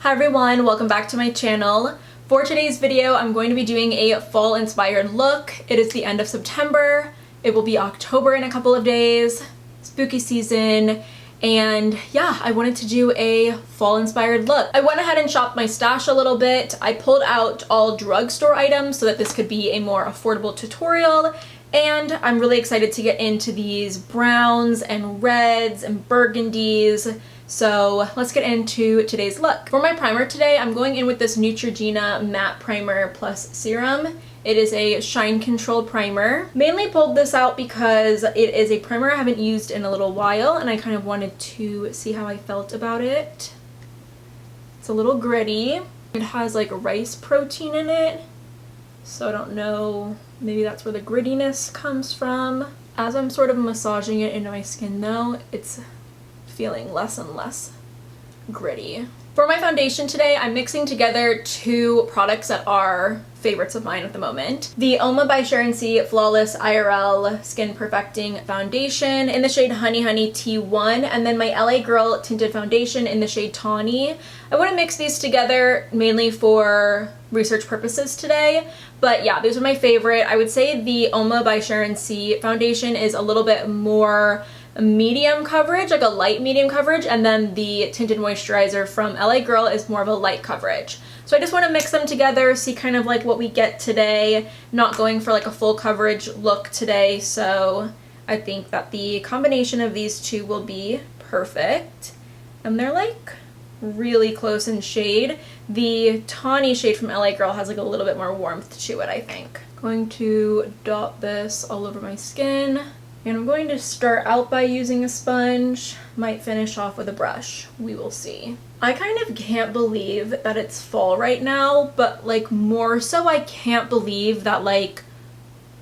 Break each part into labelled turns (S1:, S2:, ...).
S1: Hi everyone, welcome back to my channel. For today's video, I'm going to be doing a fall inspired look. It is the end of September. It will be October in a couple of days, spooky season, and yeah, I wanted to do a fall inspired look. I went ahead and shopped my stash a little bit. I pulled out all drugstore items so that this could be a more affordable tutorial, and I'm really excited to get into these browns and reds and burgundies. So let's get into today's look. For my primer today, I'm going in with this Neutrogena Matte Primer Plus Serum. It is a shine control primer. Mainly pulled this out because it is a primer I haven't used in a little while and I kind of wanted to see how I felt about it. It's a little gritty. It has like rice protein in it, so I don't know, maybe that's where the grittiness comes from. As I'm sort of massaging it into my skin though, it's feeling less and less gritty. For my foundation today, I'm mixing together two products that are favorites of mine at the moment. The Uoma by Sharon Flawless IRL Skin Perfecting Foundation in the shade Honey Honey T1, and then my LA Girl Tinted Foundation in the shade Tawny. I want to mix these together mainly for research purposes today, but yeah, these are my favorite. I would say the Uoma by Sharon Foundation is a little bit more medium coverage, like a light medium coverage, and then the tinted moisturizer from LA Girl is more of a light coverage. So I just want to mix them together, see kind of like what we get today. Not going for like a full coverage look today, so I think that the combination of these two will be perfect. And they're like really close in shade. The tawny shade from LA Girl has like a little bit more warmth to it, I think. Going to dot this all over my skin. And I'm going to start out by using a sponge, might finish off with a brush, we will see. I kind of can't believe that it's fall right now, but like more so I can't believe that like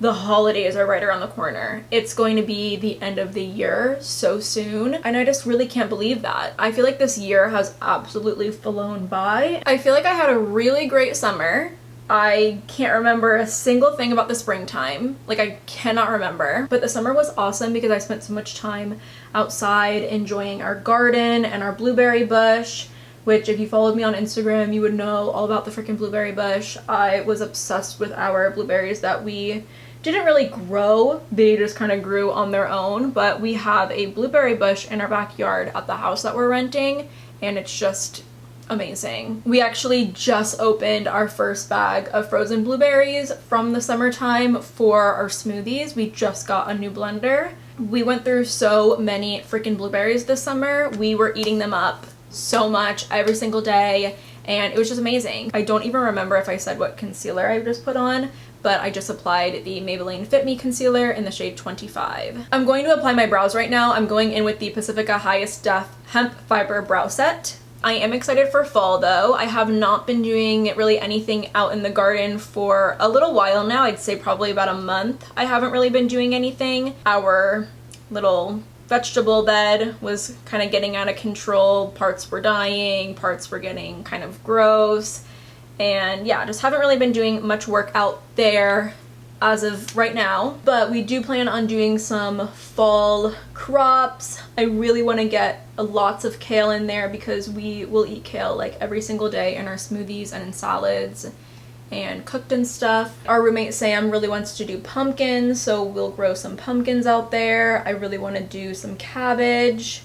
S1: the holidays are right around the corner. It's going to be the end of the year so soon, and I just really can't believe that. I feel like this year has absolutely flown by. I feel like I had a really great summer. I can't remember a single thing about the springtime. Like, I cannot remember. But the summer was awesome because I spent so much time outside enjoying our garden and our blueberry bush, which if you followed me on Instagram, you would know all about the freaking blueberry bush. I was obsessed with our blueberries that we didn't really grow. They just kind of grew on their own. But we have a blueberry bush in our backyard at the house that we're renting, and it's just amazing. We actually just opened our first bag of frozen blueberries from the summertime for our smoothies. We just got a new blender. We went through so many freaking blueberries this summer. We were eating them up so much every single day, and it was just amazing. I don't even remember if I said what concealer I just put on, but I just applied the Maybelline Fit Me concealer in the shade 25. I'm going to apply my brows right now. I'm going in with the Pacifica Highest Def Hemp Fiber Brow Set. I am excited for fall though. I have not been doing really anything out in the garden for a little while now. I'd say probably about a month. I haven't really been doing anything. Our little vegetable bed was kind of getting out of control. Parts were dying, parts were getting kind of gross. And yeah, just haven't really been doing much work out there as of right now, but we do plan on doing some fall crops. I really want to get lots of kale in there because we will eat kale like every single day in our smoothies and in salads and cooked and stuff. Our roommate Sam really wants to do pumpkins, so we'll grow some pumpkins out there. I really want to do some cabbage.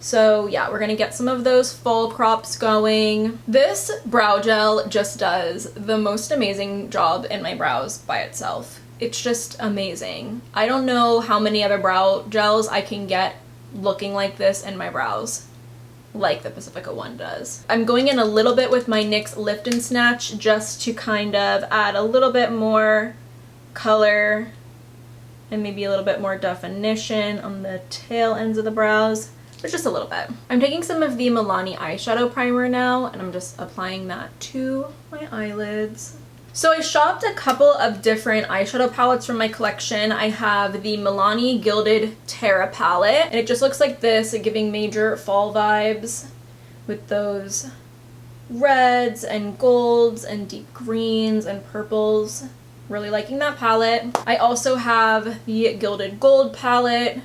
S1: So yeah, we're gonna get some of those fall crops going. This brow gel just does the most amazing job in my brows by itself. It's just amazing. I don't know how many other brow gels I can get looking like this in my brows, like the Pacifica one does. I'm going in a little bit with my NYX Lift and Snatch just to kind of add a little bit more color and maybe a little bit more definition on the tail ends of the brows. But just a little bit. I'm taking some of the Milani eyeshadow primer now, and I'm just applying that to my eyelids. So I shopped a couple of different eyeshadow palettes from my collection. I have the Milani Gilded Terra palette, and it just looks like this, giving major fall vibes with those reds and golds and deep greens and purples. Really liking that palette. I also have the Gilded Gold palette,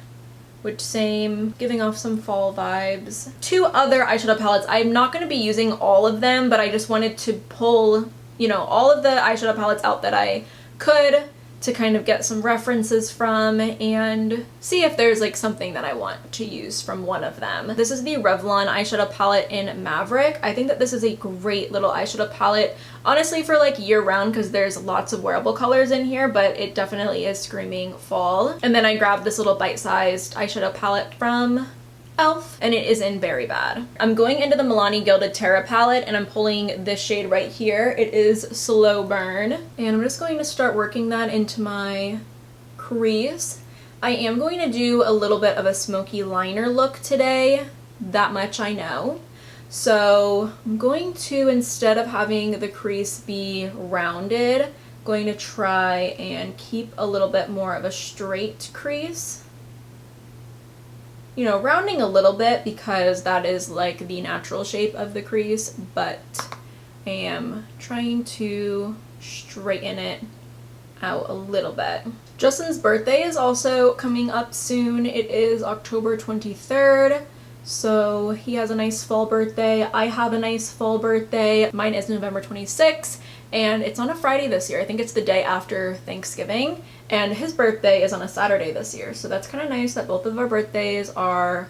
S1: which same, giving off some fall vibes. Two other eyeshadow palettes. I'm not going to be using all of them, but I just wanted to pull, you know, all of the eyeshadow palettes out that I could to kind of get some references from and see if there's like something that I want to use from one of them. This is the Revlon eyeshadow palette in Maverick. I think that this is a great little eyeshadow palette, honestly, for like year round because there's lots of wearable colors in here, but it definitely is screaming fall. And then I grabbed this little bite-sized eyeshadow palette from e.l.f. and it is in Berry Bad. I'm going into the Milani Gilded Terra palette and I'm pulling this shade right here. It is Slow Burn and I'm just going to start working that into my crease. I am going to do a little bit of a smoky liner look today, that much I know. So I'm going to, instead of having the crease be rounded, going to try and keep a little bit more of a straight crease. You know, rounding a little bit because that is like the natural shape of the crease, but I am trying to straighten it out a little bit. Justin's birthday is also coming up soon. It is October 23rd, so he has a nice fall birthday. I have a nice fall birthday. Mine is November 26th, and it's on a Friday this year. I think it's the day after Thanksgiving. And his birthday is on a Saturday this year, so that's kind of nice that both of our birthdays are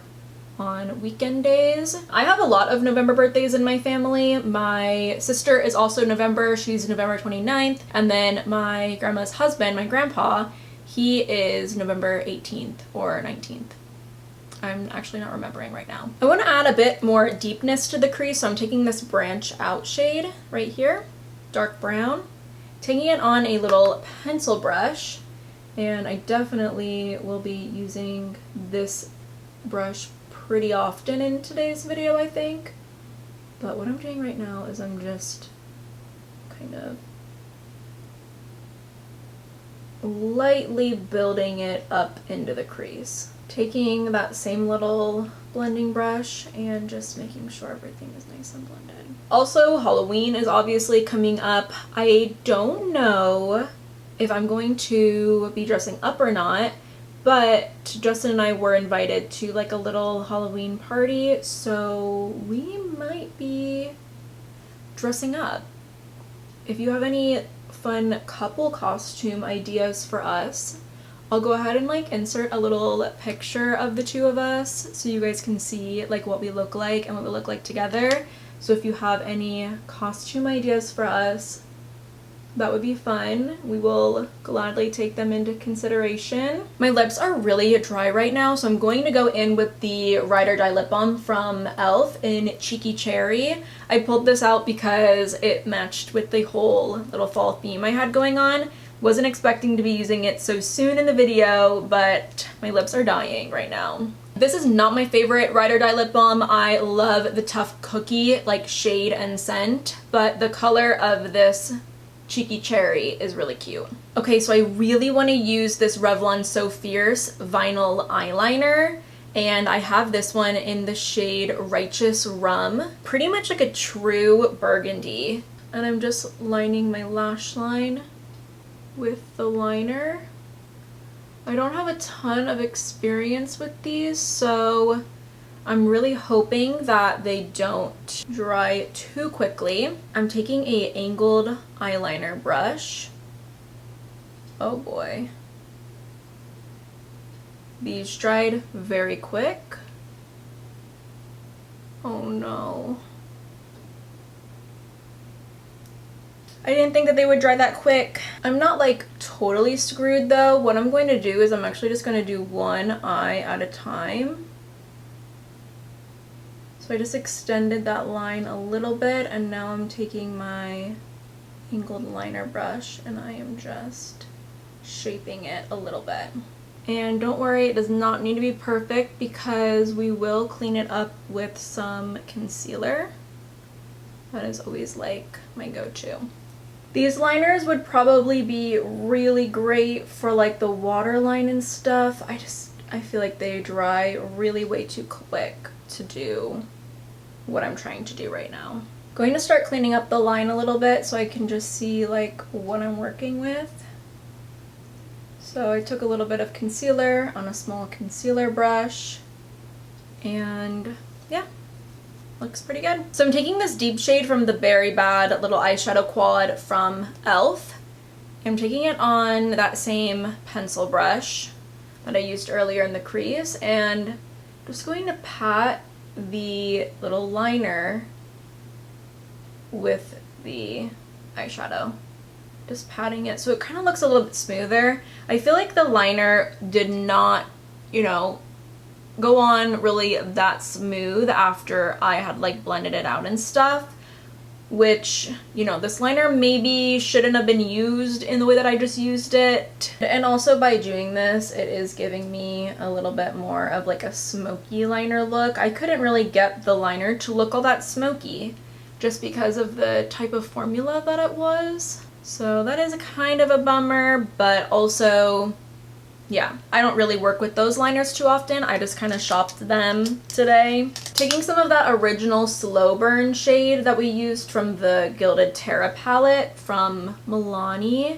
S1: on weekend days. I have a lot of November birthdays in my family. My sister is also November, she's November 29th, and then my grandma's husband, my grandpa, he is November 18th or 19th. I'm actually not remembering right now. I want to add a bit more deepness to the crease, so I'm taking this Branch Out shade right here, dark brown, taking it on a little pencil brush. And I definitely will be using this brush pretty often in today's video, I think. But what I'm doing right now is I'm just kind of lightly building it up into the crease. Taking that same little blending brush and just making sure everything is nice and blended. Also, Halloween is obviously coming up. I don't know if I'm going to be dressing up or not, but Justin and I were invited to like a little Halloween party, so we might be dressing up. If you have any fun couple costume ideas for us, I'll go ahead and like insert a little picture of the two of us so you guys can see like what we look like and what we look like together. So if you have any costume ideas for us, that would be fun. We will gladly take them into consideration. My lips are really dry right now, so I'm going to go in with the Ride or Die lip balm from e.l.f. in Cheeky Cherry. I pulled this out because it matched with the whole little fall theme I had going on. Wasn't expecting to be using it so soon in the video, but my lips are dying right now. This is not my favorite Ride or Die lip balm. I love the Tough Cookie like shade and scent, but the color of this Cheeky Cherry is really cute. Okay, so I really want to use this Revlon So Fierce vinyl eyeliner, and I have this one in the shade Righteous Rum. Pretty much like a true burgundy. And I'm just lining my lash line with the liner. I don't have a ton of experience with these, so I'm really hoping that they don't dry too quickly. I'm taking a angled eyeliner brush. Oh boy. These dried very quick. Oh no. I didn't think that they would dry that quick. I'm not like totally screwed though. What I'm going to do is I'm actually just going to do one eye at a time. So I just extended that line a little bit, and now I'm taking my angled liner brush and I am just shaping it a little bit. And don't worry, it does not need to be perfect because we will clean it up with some concealer. That is always like my go-to. These liners would probably be really great for like the waterline and stuff. I feel like they dry really way too quick to do what I'm trying to do right now. Going to start cleaning up the line a little bit so I can just see like what I'm working with. So I took a little bit of concealer on a small concealer brush, and yeah, looks pretty good. So I'm taking this deep shade from the Berry Bad little eyeshadow quad from e.l.f. I'm taking it on that same pencil brush that I used earlier in the crease, and just going to pat the little liner with the eyeshadow. Just patting it so it kind of looks a little bit smoother. I feel like the liner did not, you know, go on really that smooth after I had like blended it out and stuff, which, you know, this liner maybe shouldn't have been used in the way that I just used it. And also by doing this, it is giving me a little bit more of like a smoky liner look. I couldn't really get the liner to look all that smoky just because of the type of formula that it was. So that is kind of a bummer, but also, yeah, I don't really work with those liners too often. I just kind of shopped them today. Taking some of that original Slow Burn shade that we used from the Gilded Terra palette from Milani,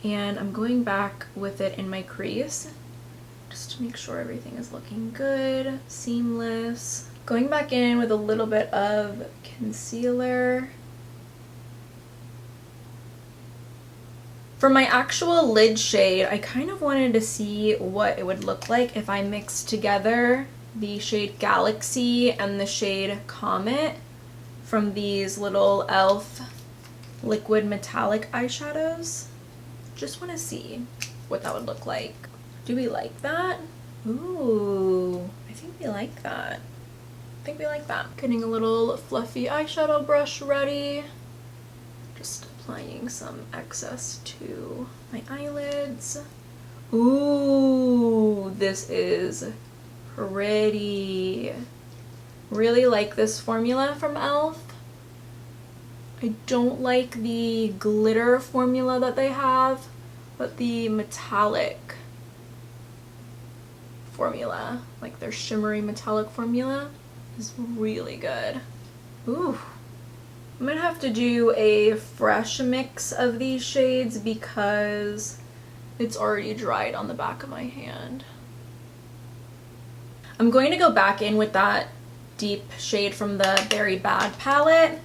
S1: and I'm going back with it in my crease just to make sure everything is looking good, seamless. Going back in with a little bit of concealer. For my actual lid shade, I kind of wanted to see what it would look like if I mixed together the shade Galaxy and the shade Comet from these little e.l.f. liquid metallic eyeshadows. Just want to see what that would look like. Do we like that? Ooh, I think we like that. I think we like that. Getting a little fluffy eyeshadow brush ready. Just applying some excess to my eyelids. Ooh, this is pretty. Really like this formula from e.l.f. I don't like the glitter formula that they have, but the metallic formula, like their shimmery metallic formula, is really good. Ooh. I'm gonna have to do a fresh mix of these shades because it's already dried on the back of my hand. I'm going to go back in with that deep shade from the Berry Bad palette,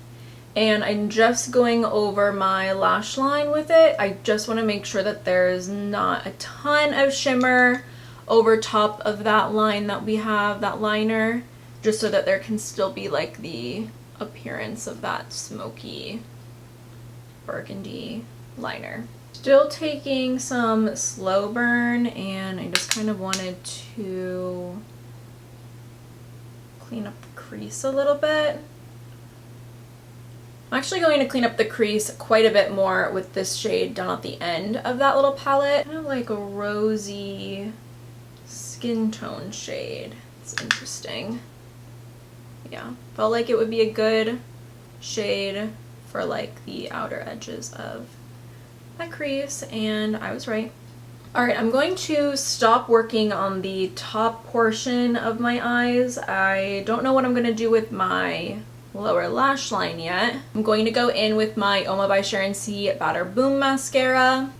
S1: and I'm just going over my lash line with it. I just want to make sure that there's not a ton of shimmer over top of that line that we have, that liner, just so that there can still be like the appearance of that smoky burgundy liner. Still taking some Slow Burn, and I just kind of wanted to clean up the crease a little bit. I'm actually going to clean up the crease quite a bit more with this shade down at the end of that little palette. Kind of like a rosy skin tone shade. It's interesting. Yeah, felt like it would be a good shade for like the outer edges of that crease, and I was right. Alright, I'm going to stop working on the top portion of my eyes. I don't know what I'm going to do with my lower lash line yet. I'm going to go in with my Uoma by Sharon Batter Boom Mascara.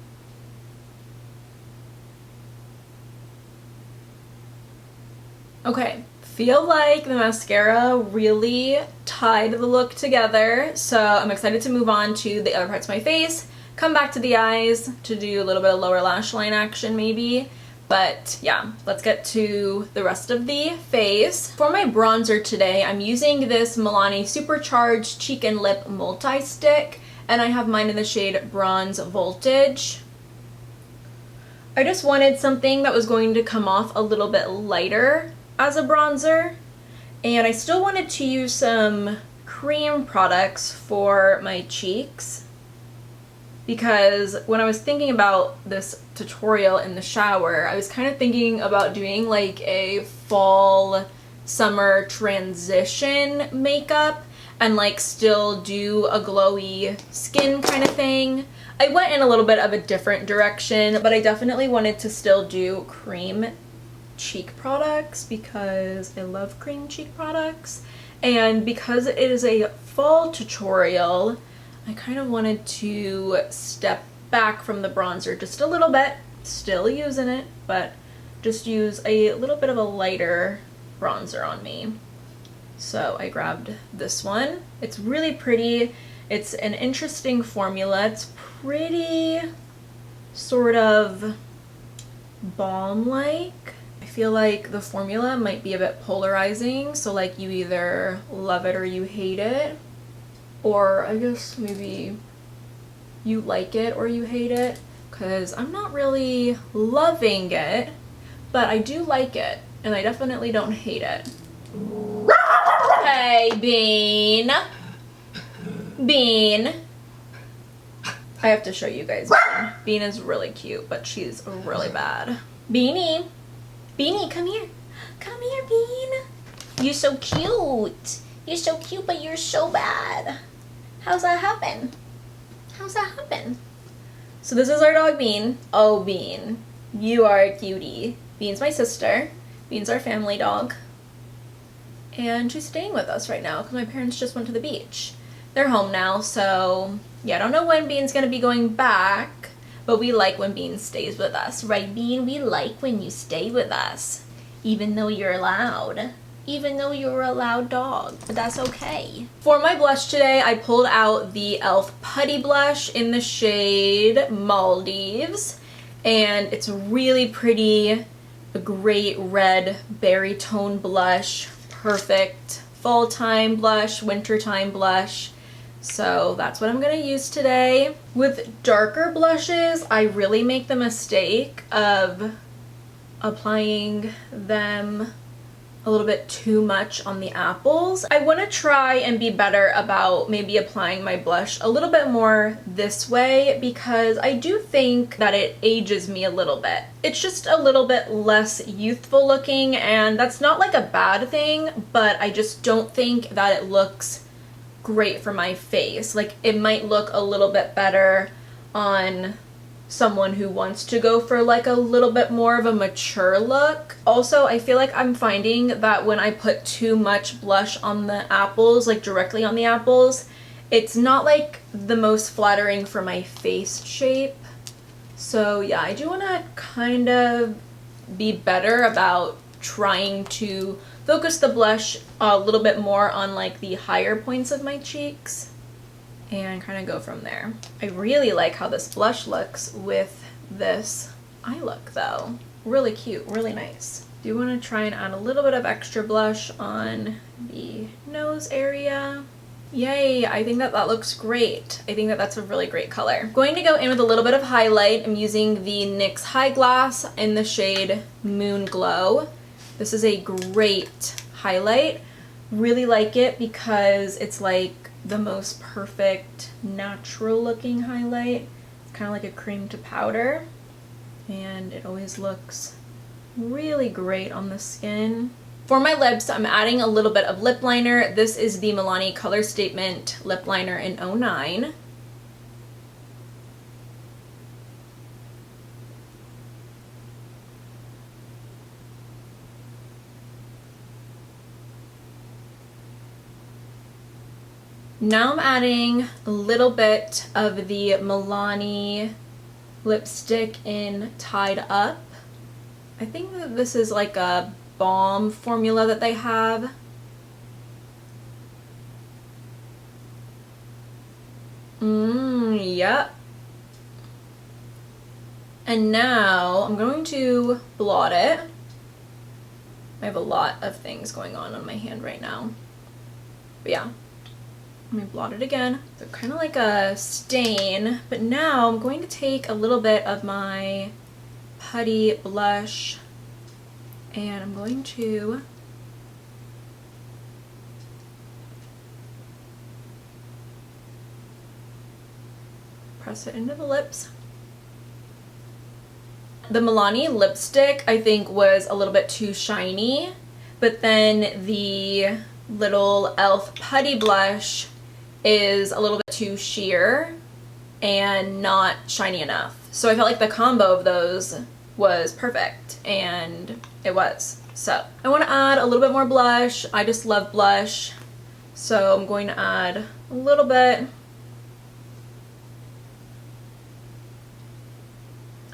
S1: Okay. Feel like the mascara really tied the look together, so I'm excited to move on to the other parts of my face, come back to the eyes to do a little bit of lower lash line action maybe, but yeah, let's get to the rest of the face. For my bronzer today, I'm using this Milani Supercharged Cheek and Lip Multi-Stick, and I have mine in the shade Bronze Voltage. I just wanted something that was going to come off a little bit lighter as a bronzer, and I still wanted to use some cream products for my cheeks, because when I was thinking about this tutorial in the shower, I was kind of thinking about doing like a fall summer transition makeup and like still do a glowy skin kind of thing. I went in a little bit of a different direction, but I definitely wanted to still do cream cheek products because I love cream cheek products, and because it is a fall tutorial, I kind of wanted to step back from the bronzer just a little bit Still using it, but just use a little bit of a lighter bronzer on me. So I grabbed this one. It's really pretty. It's an interesting formula. It's pretty sort of balm-like. I feel like the formula might be a bit polarizing, so like you either love it or you hate it, or I guess maybe you like it or you hate it, because I'm not really loving it, but I do like it, and I definitely don't hate it. Hey, Bean. Bean. I have to show you guys Bean. Bean is really cute, but she's really bad. Beanie. Beanie, come here. Come here, Bean. You're so cute. You're so cute, but you're so bad. How's that happen? How's that happen? So this is our dog, Bean. Oh, Bean. You are a cutie. Bean's my sister. Bean's our family dog. And she's staying with us right now because my parents just went to the beach. They're home now, so yeah, I don't know when Bean's gonna be going back, but we like when Bean stays with us. Right, Bean? We like when you stay with us, even though you're loud. Even though you're a loud dog, but that's okay. For my blush today, I pulled out the e.l.f. Putty Blush in the shade Maldives, and it's really pretty, a great red berry tone blush. Perfect fall time blush, winter time blush. So that's what I'm gonna use today. With darker blushes, I really make the mistake of applying them a little bit too much on the apples. I want to try and be better about maybe applying my blush a little bit more this way, because I do think that it ages me a little bit. It's just a little bit less youthful looking, and that's not like a bad thing, but I just don't think that it looks great for my face. Like, it might look a little bit better on someone who wants to go for like a little bit more of a mature look. Also, I feel like I'm finding that when I put too much blush on the apples, like directly on the apples, it's not like the most flattering for my face shape. So yeah, I do want to kind of be better about trying to focus the blush a little bit more on like the higher points of my cheeks and kind of go from there. I really like how this blush looks with this eye look though. Really cute, really nice. Do want to try and add a little bit of extra blush on the nose area. Yay, I think that that looks great. I think that that's a really great color. I'm going to go in with a little bit of highlight. I'm using the NYX High Glass in the shade Moon Glow. This is a great highlight. Really like it because it's like the most perfect natural looking highlight. It's kind of like a cream to powder, and it always looks really great on the skin. For my lips, I'm adding a little bit of lip liner. This is the Milani Color Statement lip liner in 09. Now I'm adding a little bit of the Milani lipstick in Tied Up. I think that this is like a balm formula that they have. Yep. And now I'm going to blot it. I have a lot of things going on my hand right now. But yeah. Let me blot it again. So kind of like a stain, but now I'm going to take a little bit of my putty blush and I'm going to press it into the lips. The Milani lipstick I think was a little bit too shiny, but then the little e.l.f. putty blush is a little bit too sheer and not shiny enough. So I felt like the combo of those was perfect, and it was. So I want to add a little bit more blush. I just love blush, so I'm going to add a little bit.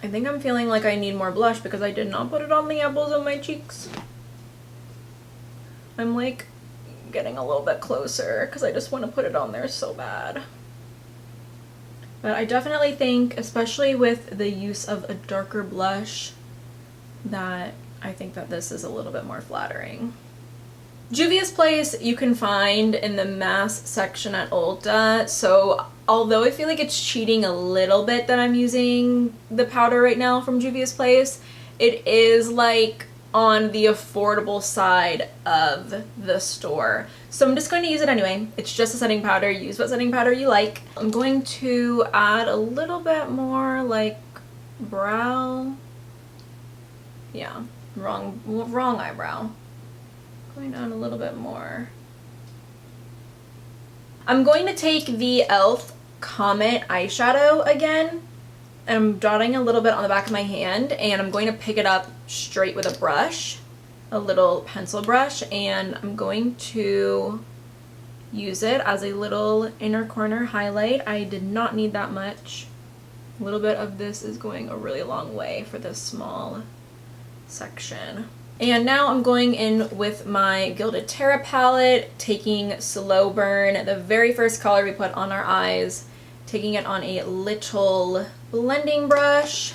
S1: I think I'm feeling like I need more blush because I did not put it on the apples of my cheeks. I'm like getting a little bit closer because I just want to put it on there so bad. But I definitely think, especially with the use of a darker blush, that I think that this is a little bit more flattering. Juvia's Place you can find in the mass section at Ulta, so although I feel like it's cheating a little bit that I'm using the powder right now from Juvia's Place, it is like on the affordable side of the store. So I'm just going to use it anyway. It's just a setting powder. Use what setting powder you like. I'm going to add a little bit more like brow. Yeah, wrong eyebrow. Going on a little bit more. I'm going to take the e.l.f. Comet eyeshadow again. I'm dotting a little bit on the back of my hand, and I'm going to pick it up straight with a brush, a little pencil brush, and I'm going to use it as a little inner corner highlight. I did not need that much. A little bit of this is going a really long way for this small section. And now I'm going in with my Gilded Terra palette, taking Slow Burn, the very first color we put on our eyes, taking it on a little blending brush,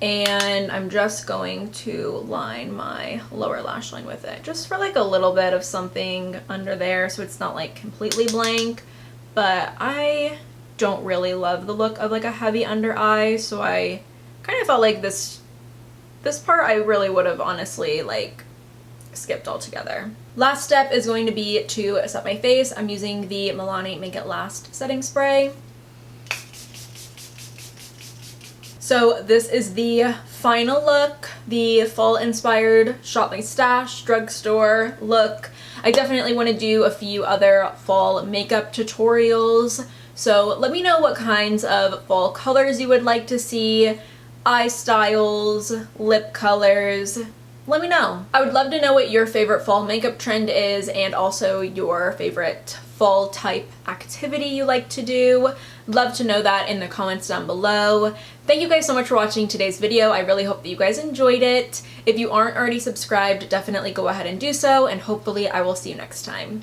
S1: and I'm just going to line my lower lash line with it, just for like a little bit of something under there so it's not like completely blank. But I don't really love the look of like a heavy under eye, so I kind of felt like this part I really would have honestly like skipped altogether. Last step is going to be to set my face. I'm using the Milani Make It Last setting spray. So this is the final look, the fall inspired Shop My Stash drugstore look. I definitely want to do a few other fall makeup tutorials, so let me know what kinds of fall colors you would like to see, eye styles, lip colors. Let me know. I would love to know what your favorite fall makeup trend is, and also your favorite fall type activity you like to do. Love to know that in the comments down below. Thank you guys so much for watching today's video. I really hope that you guys enjoyed it. If you aren't already subscribed, definitely go ahead and do so, and hopefully I will see you next time.